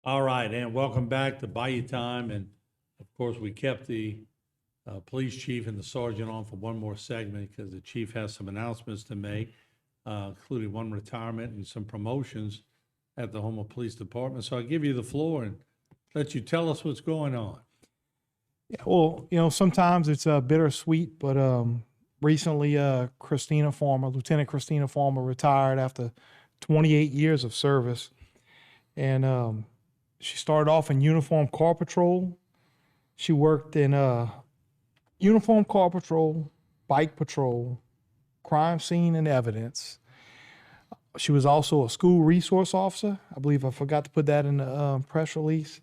All right, and welcome back to Bayou Time. And of course, we kept the police chief and the sergeant on for one more segment because the chief has some announcements to make, including one retirement and some promotions at the Houma Police Department. So I'll give you the floor and let you tell us what's going on. Yeah, well, sometimes it's bittersweet, but recently Lieutenant Christina Farmer retired after 28 years of service. And she started off in Uniform Car Patrol. She worked in Uniform Car Patrol, Bike Patrol, Crime Scene and Evidence. She was also a school resource officer. I believe I forgot to put that in the press release.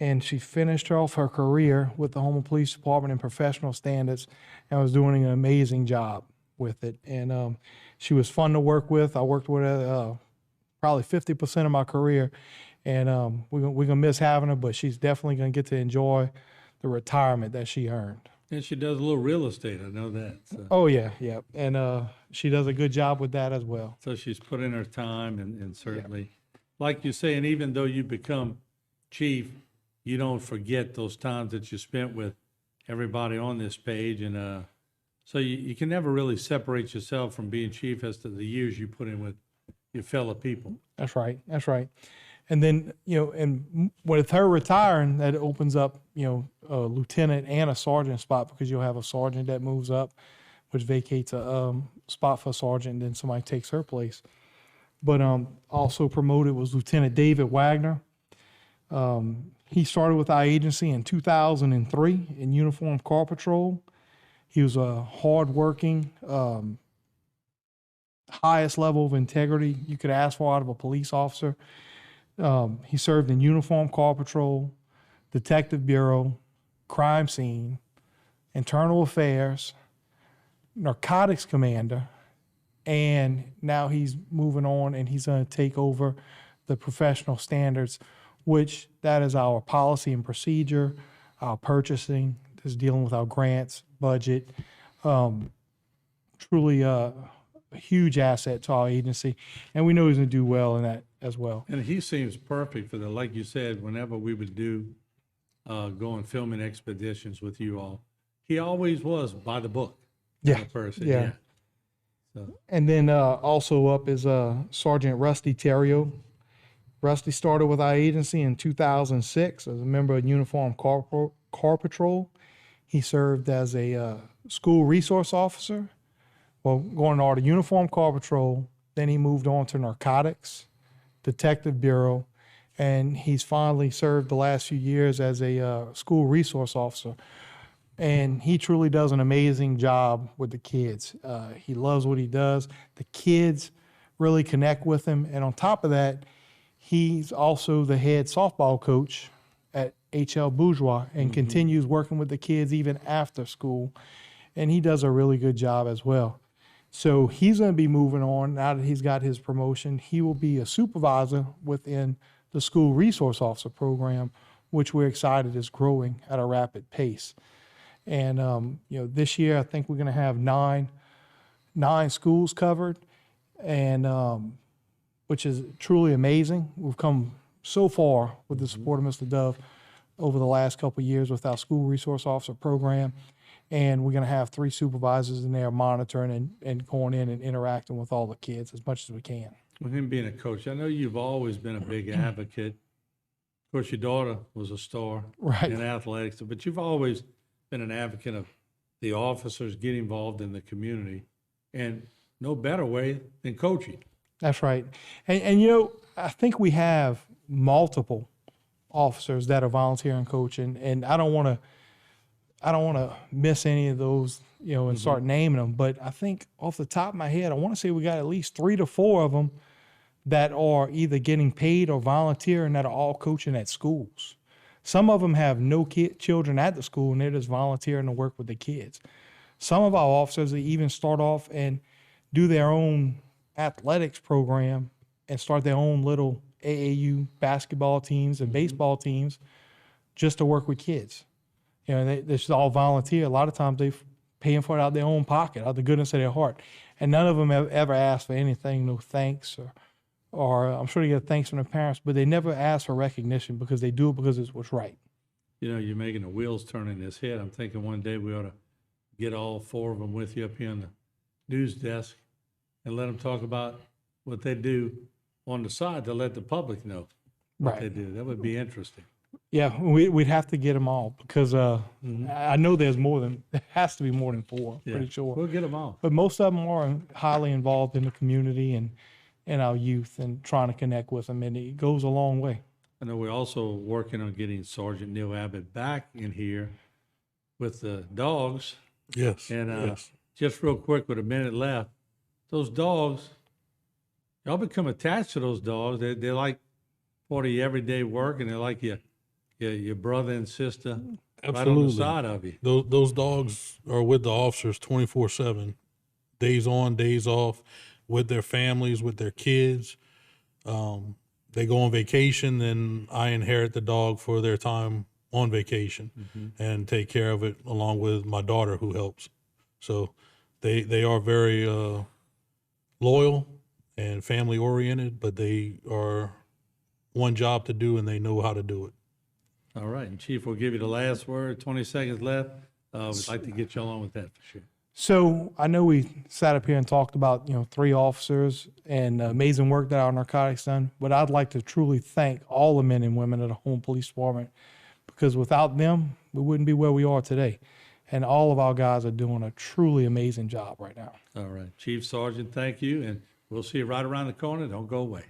And she finished off her career with the Houma Police Department in professional standards and was doing an amazing job with it. And she was fun to work with. I worked with her probably 50% of my career. And we're going to miss having her, but she's definitely going to get to enjoy the retirement that she earned. And she does a little real estate, I know that. So. Oh, yeah. And she does a good job with that as well. So she's put in her time and certainly, like you say, and even though you become chief, you don't forget those times that you spent with everybody on this page. And so you can never really separate yourself from being chief as to the years you put in with your fellow people. That's right. And then, and with her retiring, that opens up, a lieutenant and a sergeant spot because you'll have a sergeant that moves up, which vacates a spot for a sergeant, and then somebody takes her place. But also promoted was Lieutenant David Wagner. He started with our agency in 2003 in Uniform Car Patrol. He was a hardworking, highest level of integrity you could ask for out of a police officer. He served in Uniform Car Patrol, Detective Bureau, Crime Scene, Internal Affairs, Narcotics Commander, and now he's moving on and he's going to take over the professional standards, which that is our policy and procedure, our purchasing, is dealing with our grants, budget. Truly a huge asset to our agency, and we know he's going to do well in that as well. And he seems perfect for the, like you said, whenever we would do go on filming expeditions with you all, he always was by the book. Yeah. Person. Yeah. So. And then also up is Sergeant Rusty Theriot. Rusty started with our agency in 2006 as a member of Uniform Car Patrol. He served as a school resource officer. Well, going to the Uniform Car Patrol, then he moved on to Narcotics, Detective Bureau, and he's finally served the last few years as a school resource officer. And he truly does an amazing job with the kids. He loves what he does. The kids really connect with him. And on top of that, he's also the head softball coach at HL Bourgeois and continues working with the kids even after school. And he does a really good job as well. So he's going to be moving on now that he's got his promotion. He will be a supervisor within the school resource officer program, which we're excited is growing at a rapid pace. And this year I think we're going to have nine schools covered, and which is truly amazing. We've come so far with the support of Mr. Dove over the last couple of years with our school resource officer program. And we're going to have 3 supervisors in there monitoring and going in and interacting with all the kids as much as we can. With him being a coach, I know you've always been a big advocate. Of course, your daughter was a star in athletics, but you've always been an advocate of the officers getting involved in the community, and no better way than coaching. That's right. And I think we have multiple officers that are volunteering coaching, and I don't want to miss any of those, and start naming them. But I think off the top of my head, I want to say we got at least 3 to 4 of them that are either getting paid or volunteering that are all coaching at schools. Some of them have no children at the school, and they're just volunteering to work with the kids. Some of our officers even start off and do their own athletics program and start their own little AAU basketball teams and baseball teams just to work with kids. They're just all volunteer. A lot of times they're paying for it out of their own pocket, out of the goodness of their heart. And none of them have ever asked for anything, no thanks or or I'm sure they get thanks from their parents, but they never ask for recognition because they do it because it's what's right. You know, you're making the wheels turn in his head. I'm thinking one day we ought to get all 4 of them with you up here on the news desk and let them talk about what they do on the side to let the public know what they do. That would be interesting. Yeah, we'd have to get them all because I know there's more than, there has to be more than 4, Yeah, pretty sure. we'll get them all. But most of them are highly involved in the community and our youth and trying to connect with them, and it goes a long way. I know we're also working on getting Sergeant Neil Abbott back in here with the dogs. Yes. And yes. just real quick, with a minute left, those dogs, y'all become attached to those dogs. They're like part of your everyday work, and they're like your brother and sister right on the side of you. Those dogs are with the officers 24/7, days on, days off, with their families, with their kids. They go on vacation, then I inherit the dog for their time on vacation and take care of it along with my daughter who helps. So they are very loyal and family oriented, but they are one job to do and they know how to do it. All right, and Chief, we'll give you the last word. 20 seconds left. We'd like to get you along with that for sure. So I know we sat up here and talked about, 3 officers and amazing work that our narcotics done, but I'd like to truly thank all the men and women of the Houma Police Department, because without them, we wouldn't be where we are today. And all of our guys are doing a truly amazing job right now. All right, Chief, Sergeant, thank you, and we'll see you right around the corner. Don't go away.